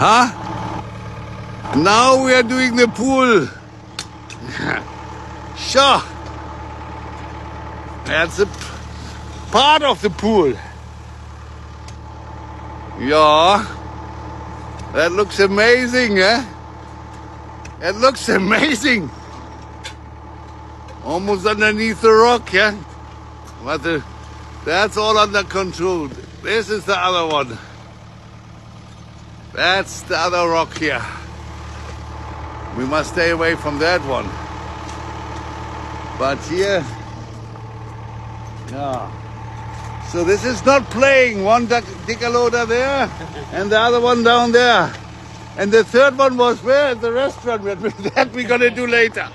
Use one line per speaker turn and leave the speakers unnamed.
Huh? Now we are doing the pool. Sure. That's a part of the pool. Yeah. That looks amazing, eh? It looks amazing. Almost underneath the rock, yeah? But that's all under control. This is the other one. That's the other rock here. We must stay away from that one. But here, yeah. So this is not playing. One Dicaloda there and the other one down there. And the third one was where? At the restaurant. That we're going to do later.